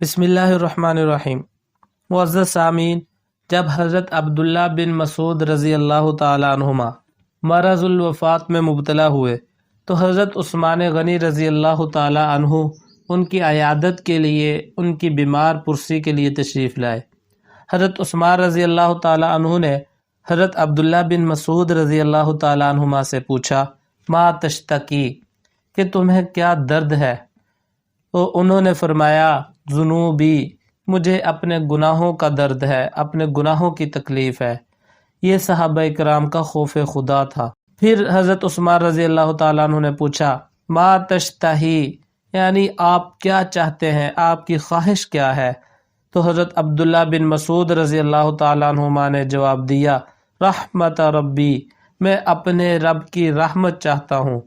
بسم اللہ الرحمن الرحیم۔ معزز سامعین، جب حضرت عبداللہ بن مسعود رضی اللہ تعالیٰ عنہما مرض الوفات میں مبتلا ہوئے تو حضرت عثمان غنی رضی اللہ تعالیٰ عنہ ان کی عیادت کے لیے ان کی بیمار پرسی کے لیے تشریف لائے۔ حضرت عثمان رضی اللہ تعالیٰ عنہ نے حضرت عبداللہ بن مسعود رضی اللہ تعالیٰ عنہما سے پوچھا، ما تشتکی، کہ تمہیں کیا درد ہے؟ تو انہوں نے فرمایا، ذنوبی، مجھے اپنے گناہوں کا درد ہے، اپنے گناہوں کی تکلیف ہے۔ یہ صحابہ کرام کا خوف خدا تھا۔ پھر حضرت عثمان رضی اللہ تعالیٰ عنہ نے پوچھا، ما تشتہی، یعنی آپ کیا چاہتے ہیں، آپ کی خواہش کیا ہے؟ تو حضرت عبداللہ بن مسعود رضی اللہ تعالیٰ عنہما نے جواب دیا، رحمت ربی، میں اپنے رب کی رحمت چاہتا ہوں۔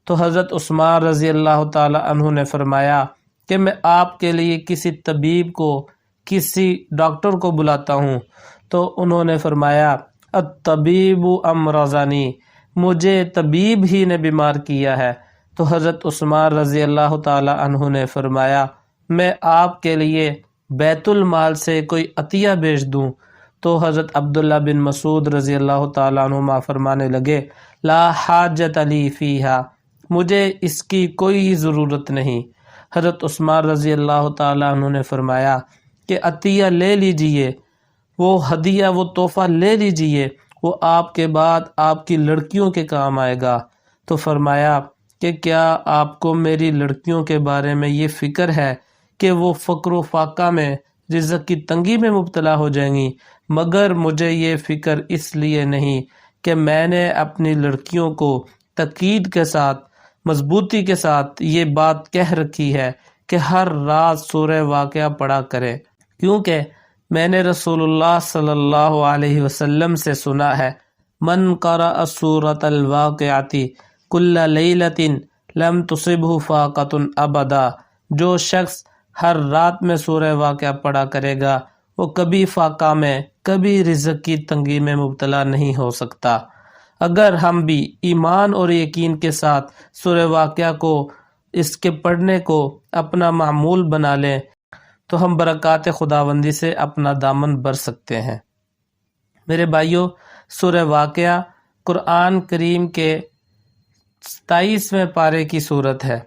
تو حضرت عثمان رضی اللہ تعالیٰ عنہ نے فرمایا کہ میں آپ کے لیے کسی طبیب کو، کسی ڈاکٹر کو بلاتا ہوں۔ تو انہوں نے فرمایا، الطبیب امرضنی، مجھے طبیب ہی نے بیمار کیا ہے۔ تو حضرت عثمان رضی اللہ تعالی عنہ نے فرمایا، میں آپ کے لیے بیت المال سے کوئی عطیہ بھیج دوں؟ تو حضرت عبداللہ بن مسعود رضی اللہ تعالیٰ عنہما فرمانے لگے، لا حاجت لی فیہا، مجھے اس کی کوئی ضرورت نہیں۔ حضرت عثمان رضی اللہ تعالیٰ عنہ نے فرمایا کہ عطیہ لے لیجئے، وہ ہدیہ، وہ تحفہ لے لیجئے، وہ آپ کے بعد آپ کی لڑکیوں کے کام آئے گا۔ تو فرمایا کہ کیا آپ کو میری لڑکیوں کے بارے میں یہ فکر ہے کہ وہ فقر و فاقہ میں، رزق کی تنگی میں مبتلا ہو جائیں گی؟ مگر مجھے یہ فکر اس لیے نہیں کہ میں نے اپنی لڑکیوں کو تاکید کے ساتھ، مضبوطی کے ساتھ یہ بات کہہ رکھی ہے کہ ہر رات سورہ واقعہ پڑھا کریں، کیونکہ میں نے رسول اللہ صلی اللہ علیہ وسلم سے سنا ہے، من قرأ سورۃ الواقعۃ کل لیلۃ لم تصبہ فاقۃ ابدا، جو شخص ہر رات میں سورہ واقعہ پڑھا کرے گا وہ کبھی فاقہ میں، کبھی رزق کی تنگی میں مبتلا نہیں ہو سکتا۔ اگر ہم بھی ایمان اور یقین کے ساتھ سورہ واقعہ کو، اس کے پڑھنے کو اپنا معمول بنا لیں تو ہم برکات خداوندی سے اپنا دامن بھر سکتے ہیں۔ میرے بھائیوں، سورہ واقعہ قرآن کریم کے 27ویں پارے کی صورت ہے۔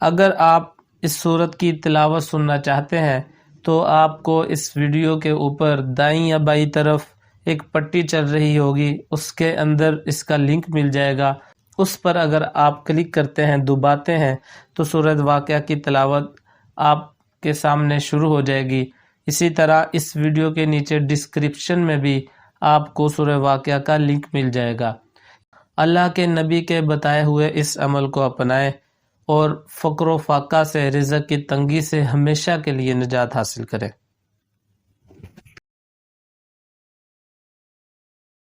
اگر آپ اس صورت کی تلاوت سننا چاہتے ہیں تو آپ کو اس ویڈیو کے اوپر دائیں یا بائیں طرف ایک پٹی چل رہی ہوگی، اس کے اندر اس کا لنک مل جائے گا۔ اس پر اگر آپ کلک کرتے ہیں، دباتے ہیں، تو سورہ واقعہ کی تلاوت آپ کے سامنے شروع ہو جائے گی۔ اسی طرح اس ویڈیو کے نیچے ڈسکرپشن میں بھی آپ کو سورہ واقعہ کا لنک مل جائے گا۔ اللہ کے نبی کے بتائے ہوئے اس عمل کو اپنائیں اور فقر و فاقہ سے، رزق کی تنگی سے ہمیشہ کے لیے نجات حاصل کریں۔